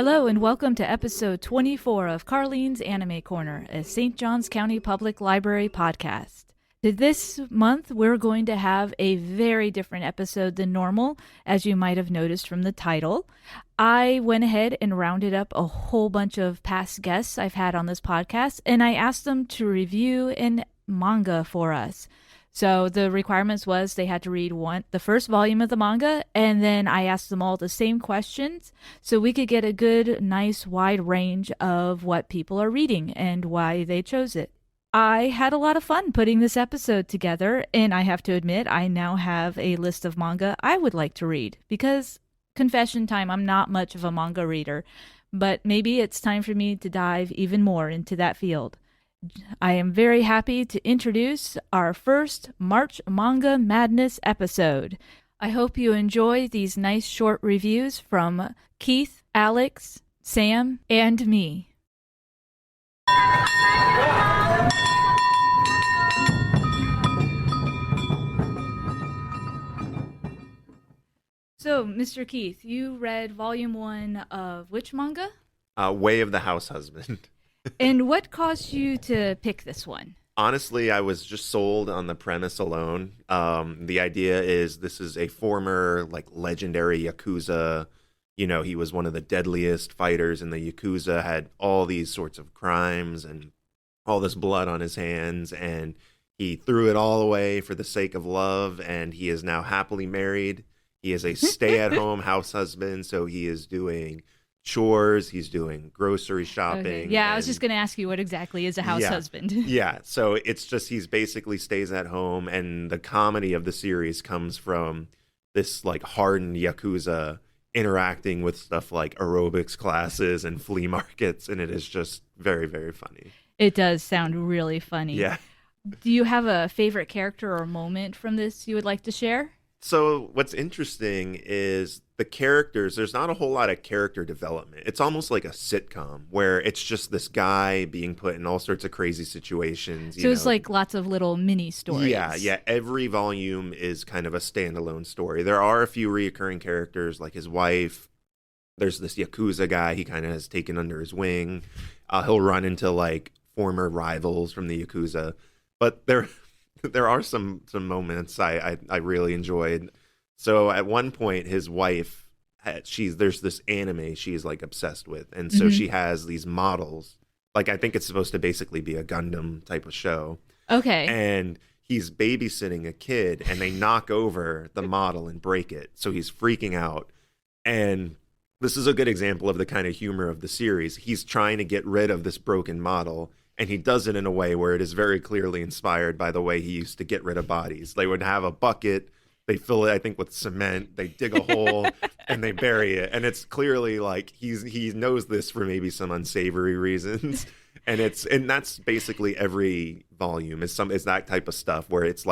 Hello and welcome to episode 24 of Karlene's Anime Corner, a St. Johns County Public Library podcast. This month, we're going to have a very different episode than normal, as you might have noticed from the title. I went ahead and rounded up a whole bunch of past guests I've had on this podcast, and I asked them to review an manga for us. So the requirements was they had to read the first volume of the manga, and then I asked them all the same questions so we could get a good, nice, wide range of what people are reading and why they chose it. I had a lot of fun putting this episode together, and I have to admit I now have a list of manga I would like to read because, confession time, I'm not much of a manga reader, but maybe it's time for me to dive even more into that field. I am very happy to introduce our first March Manga Madness episode. I hope you enjoy these nice short reviews from Keith, Alex, Sam, and me. So, Mr. Keith, you read volume 1 of which manga? Way of the House Husband. And what caused you to pick this one? Honestly, I was just sold on the premise alone. The idea is this is a former, legendary Yakuza. You know, he was one of the deadliest fighters in the Yakuza, had all these sorts of crimes and all this blood on his hands, and he threw it all away for the sake of love, and he is now happily married. He is a stay-at-home house husband, so he is doing chores, he's doing grocery shopping. Okay. Yeah, I was just going to ask you what exactly is a house husband. Yeah, so it's just he's basically stays at home, and the comedy of the series comes from this hardened Yakuza interacting with stuff like aerobics classes and flea markets, and it is just very, very funny. It does sound really funny. Yeah. Do you have a favorite character or moment from this you would like to share? So what's interesting is the characters, there's not a whole lot of character development. It's almost like a sitcom where it's just this guy being put in all sorts of crazy situations. So it's like lots of little mini stories. Yeah. Every volume is kind of a standalone story. There are a few reoccurring characters like his wife. There's this Yakuza guy he kind of has taken under his wing. He'll run into former rivals from the Yakuza. But there are some moments I really enjoyed. So at one point, his wife, there's this anime she's obsessed with, and so she has these models. I think it's supposed to basically be a Gundam type of show. Okay. And he's babysitting a kid, and they knock over the model and break it. So he's freaking out. And this is a good example of the kind of humor of the series. He's trying to get rid of this broken model, and he does it in a way where it is very clearly inspired by the way he used to get rid of bodies. They would have a bucket, they fill it, I think, with cement, they dig a hole, and they bury it. And it's clearly he knows this for maybe some unsavory reasons. And that's basically every volume is that type of stuff where it's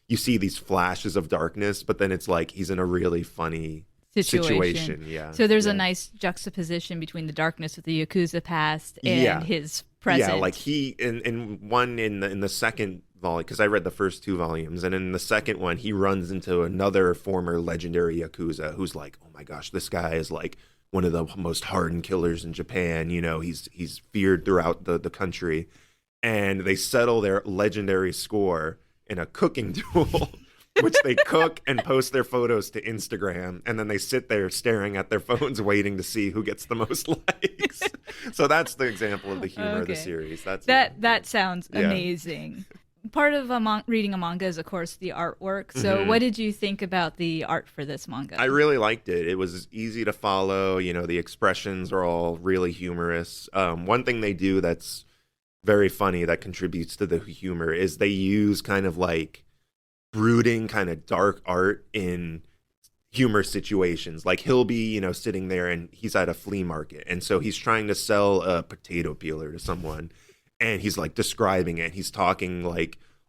you see these flashes of darkness, but then it's he's in a really funny situation. Yeah. So there's a nice juxtaposition between the darkness of the Yakuza past and his present. Yeah, he in the second volume, because I read the first 2 volumes, and in the second one he runs into another former legendary Yakuza who's oh my gosh, this guy is one of the most hardened killers in Japan. You know, he's feared throughout the country, and they settle their legendary score in a cooking duel. Which they cook and post their photos to Instagram, and then they sit there staring at their phones waiting to see who gets the most likes. So that's the example of the humor of the series. That sounds amazing. Part of reading a manga is, of course, the artwork. So what did you think about the art for this manga? I really liked it. It was easy to follow. You know, the expressions are all really humorous. One thing they do that's very funny that contributes to the humor is they use kind of brooding kind of dark art in humor situations. He'll be sitting there and he's at a flea market, and so he's trying to sell a potato peeler to someone, and he's describing it. He's talking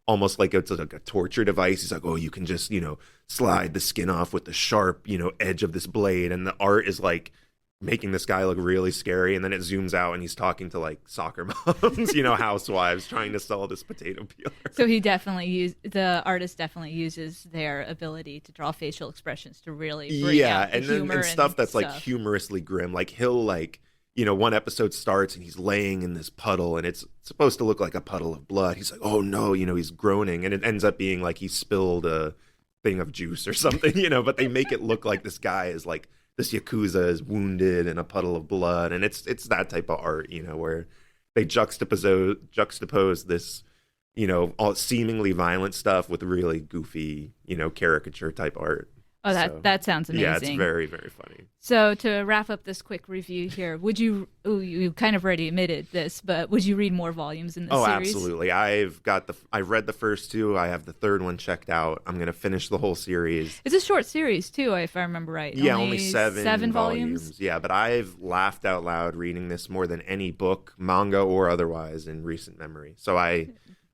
almost like it's a torture device. He's oh, you can just slide the skin off with the sharp edge of this blade, and the art is making this guy look really scary, and then it zooms out and he's talking to soccer moms, housewives trying to sell this potato peeler. So the artist definitely uses their ability to draw facial expressions to really bring out the humor and stuff that's humorously grim. He'll one episode starts and he's laying in this puddle and it's supposed to look like a puddle of blood. He's like, oh no, he's groaning, and it ends up being like he spilled a thing of juice or something, but they make it look like this guy is like, this Yakuza is wounded in a puddle of blood. And it's that type of art, where they juxtapose this, all seemingly violent stuff with really goofy, caricature type art. Oh, that sounds amazing. Yeah, it's very, very funny. So to wrap up this quick review here, you kind of already admitted this, but would you read more volumes in this series? Oh, absolutely. I've read the first 2. I have the 3rd one checked out. I'm going to finish the whole series. It's a short series too, if I remember right. Yeah, only 7 volumes. Yeah, but I've laughed out loud reading this more than any book, manga or otherwise, in recent memory. So I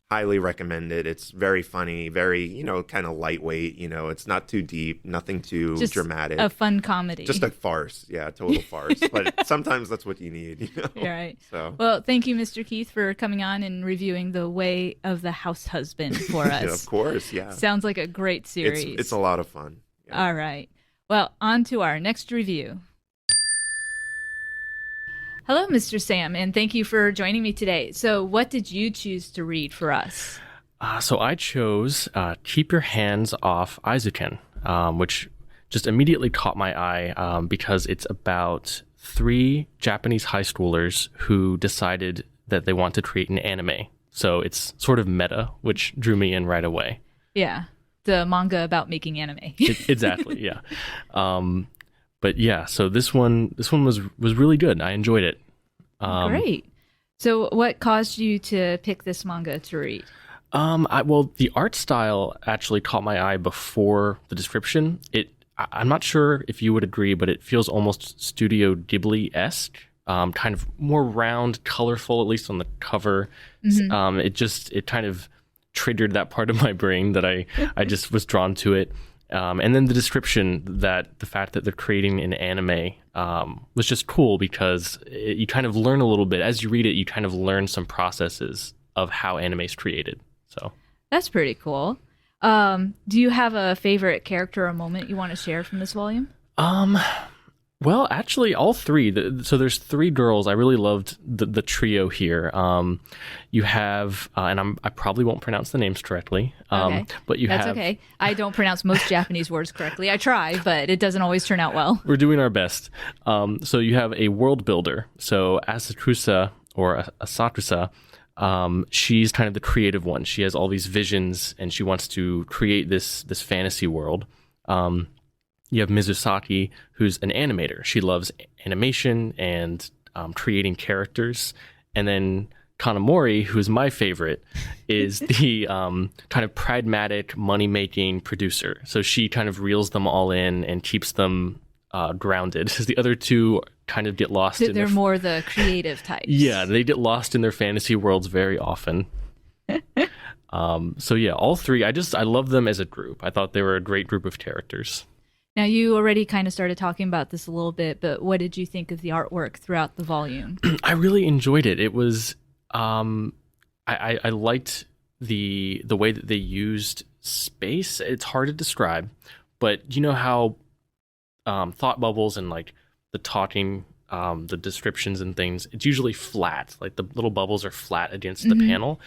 highly recommend it. It's very funny, very, kind of lightweight. It's not too deep, nothing too just dramatic. A fun comedy. Just a farce. Yeah, total farce. But sometimes that's what you need, You're right. So. Well, thank you, Mr. Keith, for coming on and reviewing The Way of the House Husband for us. Yeah, of course, yeah. Sounds like a great series. It's a lot of fun. Yeah. All right. Well, on to our next review. Hello, Mr. Sam, and thank you for joining me today. So what did you choose to read for us? So I chose Keep Your Hands Off Izuki, which just immediately caught my eye because it's about 3 Japanese high schoolers who decided that they want to create an anime. So it's sort of meta, which drew me in right away. Yeah, the manga about making anime. Exactly, yeah. But yeah, so this one was really good. I enjoyed it. Great. So what caused you to pick this manga to read? Well, the art style actually caught my eye before the description. I'm not sure if you would agree, but it feels almost Studio Ghibli-esque. Kind of more round, colorful, at least on the cover. Mm-hmm. It kind of triggered that part of my brain that I just was drawn to it. And then the description, that the fact that they're creating an anime was just cool because you kind of learn a little bit. As you read it, you kind of learn some processes of how anime is created. So that's pretty cool. Do you have a favorite character or moment you want to share from this volume? Well, actually, all 3. So there's 3 girls. I really loved the trio here. You have, and I probably won't pronounce the names correctly. Okay. But That's okay. I don't pronounce most Japanese words correctly. I try, but it doesn't always turn out well. We're doing our best. So you have a world builder. So Asakusa or Asakusa, she's kind of the creative one. She has all these visions, and she wants to create this fantasy world. You have Mizusaki, who's an animator. She loves animation and creating characters. And then Kanamori, who's my favorite, is the kind of pragmatic, money-making producer. So she kind of reels them all in and keeps them grounded. Because the other 2 kind of get lost. They're more the creative types. Yeah, they get lost in their fantasy worlds very often. So yeah, all 3, I love them as a group. I thought they were a great group of characters. Now, you already kind of started talking about this a little bit, but what did you think of the artwork throughout the volume? I really enjoyed it. It was, I liked the way that they used space. It's hard to describe, but you know how thought bubbles and like the talking, the descriptions and things, it's usually flat. Like the little bubbles are flat against the panel.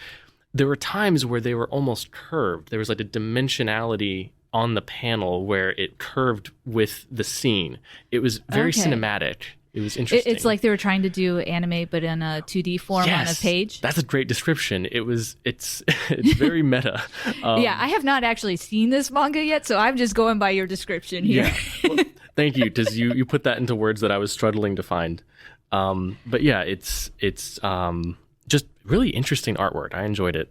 There were times where they were almost curved. There was like a dimensionality on the panel where it curved with the scene. It was very cinematic. It was interesting. It's like they were trying to do anime, but in a 2D form on a page. That's a great description. It's very meta. Yeah, I have not actually seen this manga yet, so I'm just going by your description here. Yeah. Well, thank you, because you put that into words that I was struggling to find. But yeah, it's just really interesting artwork. I enjoyed it.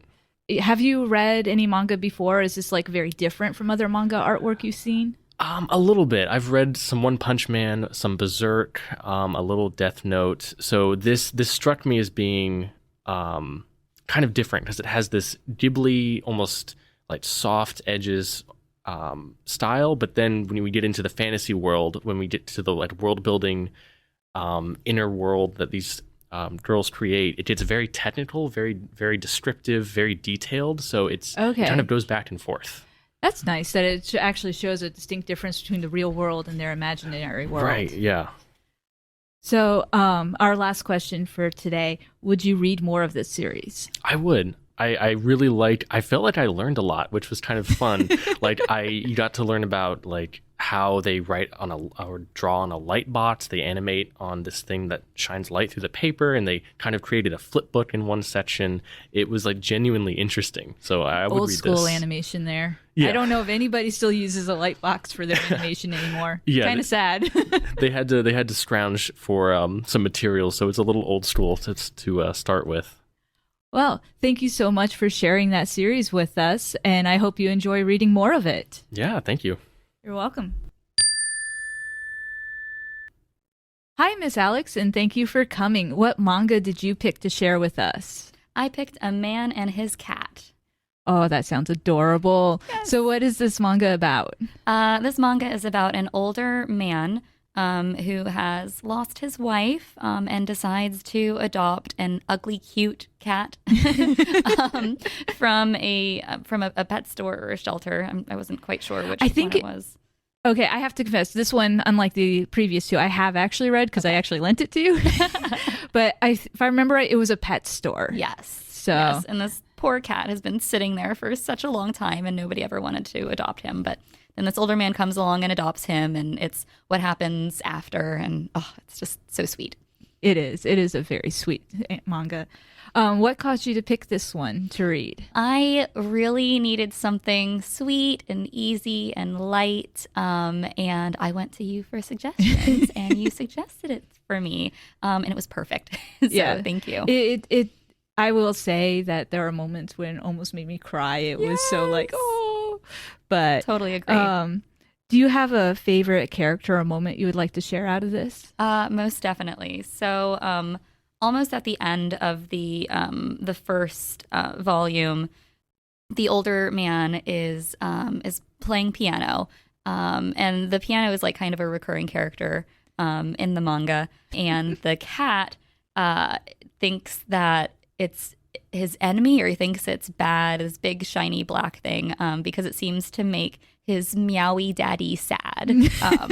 Have you read any manga before? Is this like very different from other manga artwork you've seen? A little bit. I've read some One Punch Man, some Berserk, a little Death Note. So this struck me as being kind of different because it has this Ghibli, almost like soft edges style. But then when we get into the fantasy world, when we get to the like world building inner world that these girls create, it gets very technical, very, very descriptive, very detailed. So it kind of goes back and forth. That's nice that it actually shows a distinct difference between the real world and their imaginary world. Right, yeah. So, our last question for today, would you read more of this series? I would. I really liked, I felt like I learned a lot, which was kind of fun. Like you got to learn about like how they write on or draw on a light box. They animate on this thing that shines light through the paper, and they kind of created a flip book in one section. It was like genuinely interesting. So I would Old read school this. animation there. Yeah. I don't know if anybody still uses a light box for their animation anymore. Yeah, Kind of sad. They had to scrounge for some materials, so it's a little old school to start with. Well, thank you so much for sharing that series with us, and I hope you enjoy reading more of it. Yeah, thank you. You're welcome. Hi, Miss Alex, and thank you for coming. What manga did you pick to share with us? I picked A Man and His Cat. Oh, that sounds adorable. Yes. So what is this manga about? This manga is about an older man who has lost his wife and decides to adopt an ugly, cute cat from a pet store or a shelter. I wasn't quite sure which one it was. Okay, I have to confess, this one, unlike the previous two, I have actually read because I actually lent it to you. But if I remember right, it was a pet store. Yes. So. Yes, and this poor cat has been sitting there for such a long time and nobody ever wanted to adopt him. But then this older man comes along and adopts him, and it's what happens after. And it's just so sweet. It is. It is a very sweet manga. What caused you to pick this one to read? I really needed something sweet and easy and light, and I went to you for suggestions, and you suggested it for me, and it was perfect. So thank you. I will say that there are moments when it almost made me cry. It was so like, oh, but totally agree. Do you have a favorite character or moment you would like to share out of this? Most definitely. So, almost at the end of the first volume, the older man is playing piano, and the piano is like kind of a recurring character in the manga, and the cat thinks that it's his enemy, or he thinks it's bad, this big shiny black thing, because it seems to make his meowy daddy sad,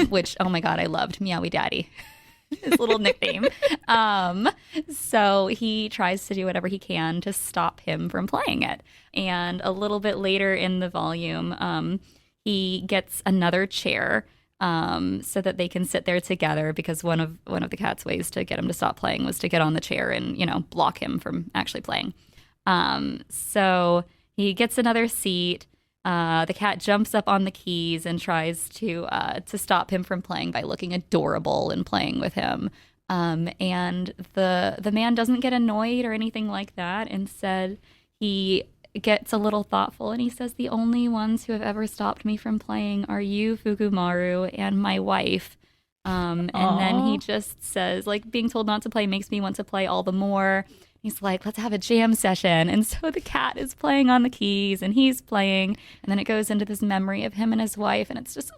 which, oh my god, I loved meowy daddy. His little nickname. So he tries to do whatever he can to stop him from playing it. And a little bit later in the volume, he gets another chair so that they can sit there together, because one of the cat's ways to get him to stop playing was to get on the chair and, block him from actually playing. So he gets another seat. The cat jumps up on the keys and tries to stop him from playing by looking adorable and playing with him. And the man doesn't get annoyed or anything like that. Instead, he gets a little thoughtful and he says, "The only ones who have ever stopped me from playing are you, Fukumaru, and my wife." And then he just says, like, being told not to play makes me want to play all the more. He's like, "Let's have a jam session." And so the cat is playing on the keys and he's playing. And then it goes into this memory of him and his wife. And it's just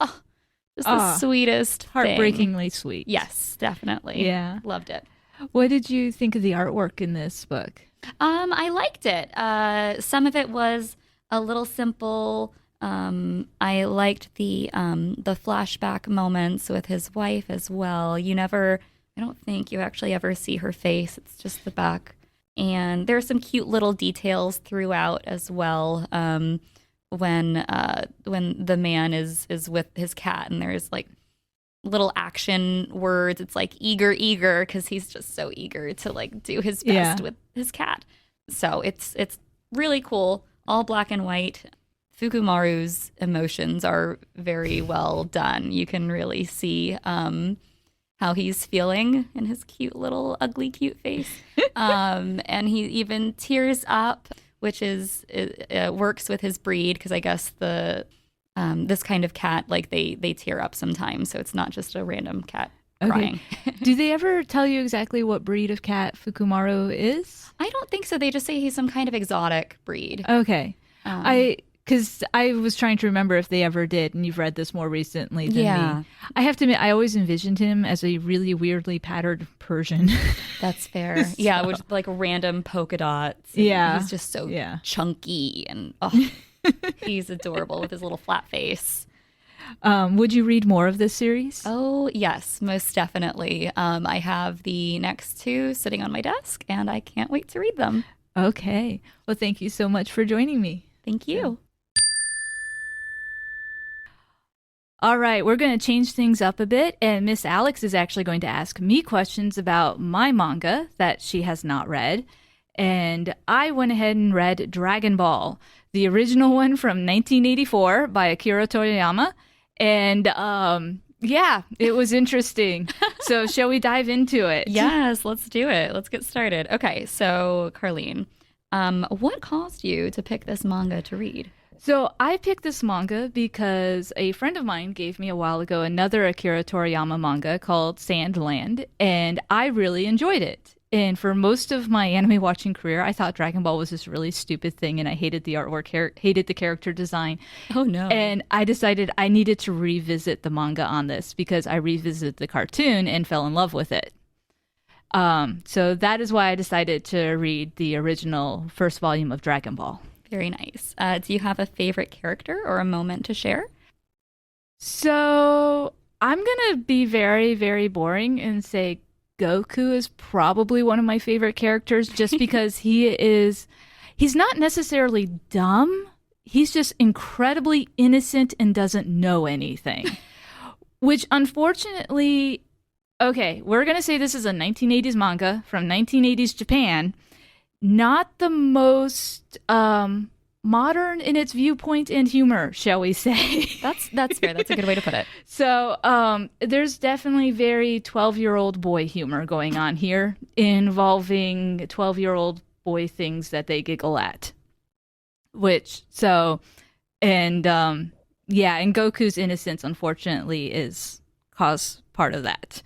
the sweetest Heartbreakingly thing. sweet. Yes, definitely. Yeah. Loved it. What did you think of the artwork in this book? I liked it. Some of it was a little simple. I liked the flashback moments with his wife as well. I don't think you actually ever see her face. It's just the back. And there are some cute little details throughout as well. When the man is with his cat, and there's like little action words. It's like eager, because he's just so eager to like do his best with his cat. So it's really cool. All black and white. Fukumaru's emotions are very well done. You can really see how he's feeling in his cute little ugly cute face. And he even tears up, which is works with his breed, because I guess this kind of cat, like they tear up sometimes, so it's not just a random cat crying. Do they ever tell you exactly what breed of cat Fukumaru is? I don't think so. They just say he's some kind of exotic breed. Okay. Because I was trying to remember if they ever did, and you've read this more recently than me. I have to admit, I always envisioned him as a really weirdly patterned Persian. That's fair. So. Yeah, with like random polka dots. Yeah. He's just so chunky, and he's adorable with his little flat face. Would you read more of this series? Oh, yes, most definitely. I have the next two sitting on my desk, and I can't wait to read them. Okay. Well, thank you so much for joining me. Thank you. All right, we're going to change things up a bit, and Miss Alex is actually going to ask me questions about my manga that she has not read. And I went ahead and read Dragon Ball, the original one from 1984 by Akira Toriyama. And yeah, it was interesting. So shall we dive into it? Yes, let's do it. Let's get started. Okay, so Karlene, what caused you to pick this manga to read? So I picked this manga because a friend of mine gave me a while ago another Akira Toriyama manga called Sandland, and I really enjoyed it. And for most of my anime watching career, I thought Dragon Ball was this really stupid thing, and I hated the artwork, hated the character design. Oh, no. And I decided I needed to revisit the manga on this because I revisited the cartoon and fell in love with it. So that is why I decided to read the original first volume of Dragon Ball. Very nice. Do you have a favorite character or a moment to share? So I'm going to be very, very boring and say Goku is probably one of my favorite characters just because he's not necessarily dumb. He's just incredibly innocent and doesn't know anything, which unfortunately, okay, we're going to say this is a 1980s manga from 1980s Japan. Not the most modern in its viewpoint and humor, shall we say. That's fair. That's a good way to put it. So there's definitely very 12-year-old boy humor going on here involving 12-year-old boy things that they giggle at. And Goku's innocence, unfortunately, is cause part of that.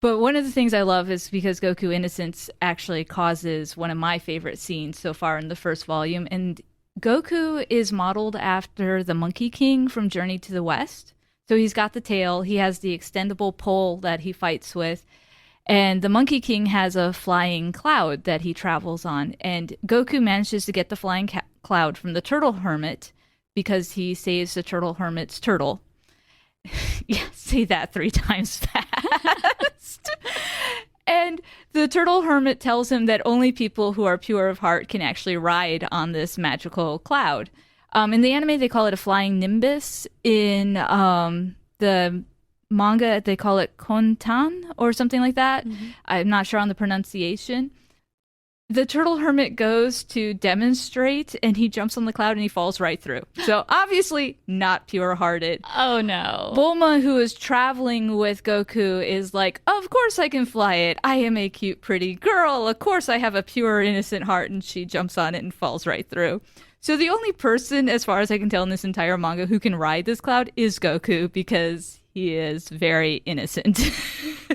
But one of the things I love is because Goku innocence actually causes one of my favorite scenes so far in the first volume. And Goku is modeled after the Monkey King from Journey to the West. So he's got the tail, he has the extendable pole that he fights with, and the Monkey King has a flying cloud that he travels on. And Goku manages to get the flying cloud from the Turtle Hermit because he saves the Turtle Hermit's turtle. Yeah, say that 3 times fast. And the Turtle Hermit tells him that only people who are pure of heart can actually ride on this magical cloud. In the anime, they call it a flying nimbus. In the manga, they call it kontan or something like that. Mm-hmm. I'm not sure on the pronunciation. The Turtle Hermit goes to demonstrate, and he jumps on the cloud and he falls right through. So obviously not pure-hearted. Oh, no. Bulma, who is traveling with Goku, is like, of course I can fly it. I am a cute, pretty girl. Of course I have a pure, innocent heart. And she jumps on it and falls right through. So the only person, as far as I can tell in this entire manga, who can ride this cloud is Goku because he is very innocent.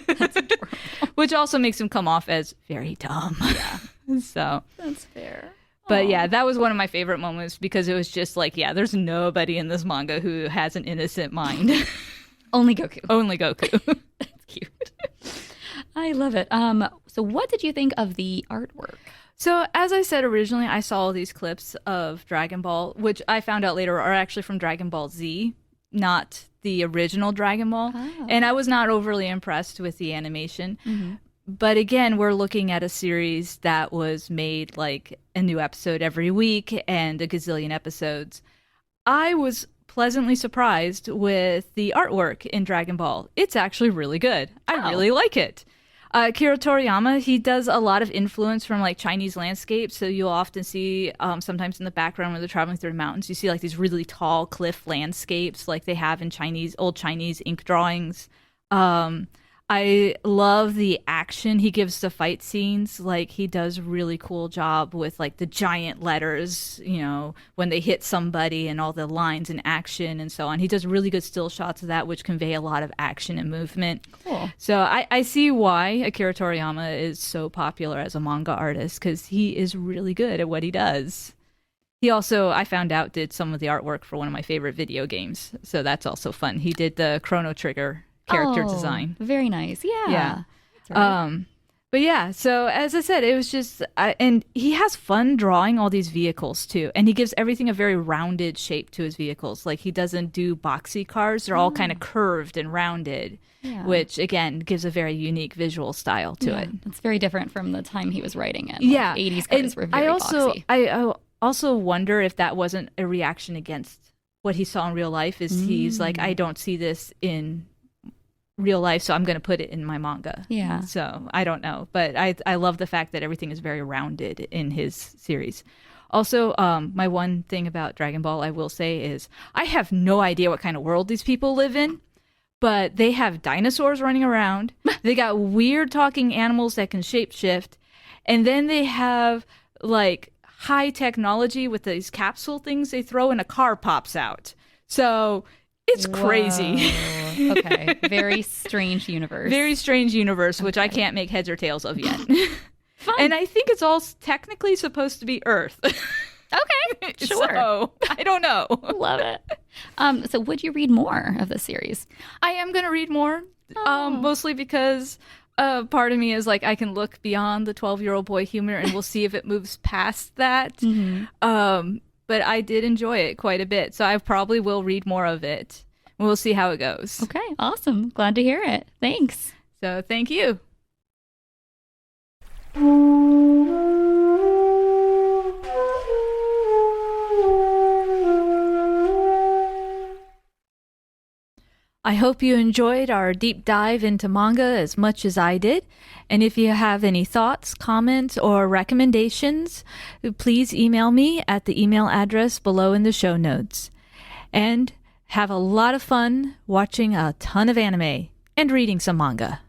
That's adorable. Which also makes him come off as very dumb. Yeah. So that's fair. But yeah, that was one of my favorite moments because it was just like, yeah, there's nobody in this manga who has an innocent mind. Only Goku. Only Goku. That's cute. I love it. So what did you think of the artwork? So as I said originally, I saw all these clips of Dragon Ball, which I found out later are actually from Dragon Ball Z, not the original Dragon Ball. Oh. And I was not overly impressed with the animation. Mm-hmm. But again, we're looking at a series that was made like a new episode every week and a gazillion episodes. I was pleasantly surprised with the artwork in Dragon Ball. It's actually really good. I really like it. Akira Toriyama, he does a lot of influence from like Chinese landscapes. So you'll often see sometimes in the background when they're traveling through mountains, you see like these really tall cliff landscapes like they have in old Chinese ink drawings. I love the action he gives to fight scenes. Like he does a really cool job with like the giant letters, you know, when they hit somebody and all the lines and action and so on. He does really good still shots of that, which convey a lot of action and movement. Cool. So I see why Akira Toriyama is so popular as a manga artist because he is really good at what he does. He also, I found out, did some of the artwork for one of my favorite video games. So that's also fun. He did the Chrono Trigger character design. Very nice. Yeah. Right. But yeah, so as I said, it was just, and he has fun drawing all these vehicles too. And he gives everything a very rounded shape to his vehicles. Like he doesn't do boxy cars, they're all kind of curved and rounded, which again gives a very unique visual style to it. It's very different from the time he was writing it. Yeah. 80s cars were very boxy. I also wonder if that wasn't a reaction against what he saw in real life. Is he's like, I don't see this in real life, so I'm going to put it in my manga. Yeah. So I don't know, but I love the fact that everything is very rounded in his series. Also, my one thing about Dragon Ball I will say is I have no idea what kind of world these people live in, but they have dinosaurs running around. They got weird talking animals that can shapeshift, and then they have like high technology with these capsule things they throw and a car pops out. So it's crazy. Okay. Very strange universe. Very strange universe, which I can't make heads or tails of yet. Fun. And I think it's all technically supposed to be Earth. Okay. Sure. So, I don't know. Love it. So would you read more of the series? I am going to read more, mostly because part of me is like, I can look beyond the 12-year-old boy humor and we'll see if it moves past that. But I did enjoy it quite a bit, so I probably will read more of it. We'll see how it goes. Okay, awesome. Glad to hear it. Thanks. So thank you. I hope you enjoyed our deep dive into manga as much as I did. And if you have any thoughts, comments, or recommendations, please email me at the email address below in the show notes. And have a lot of fun watching a ton of anime and reading some manga.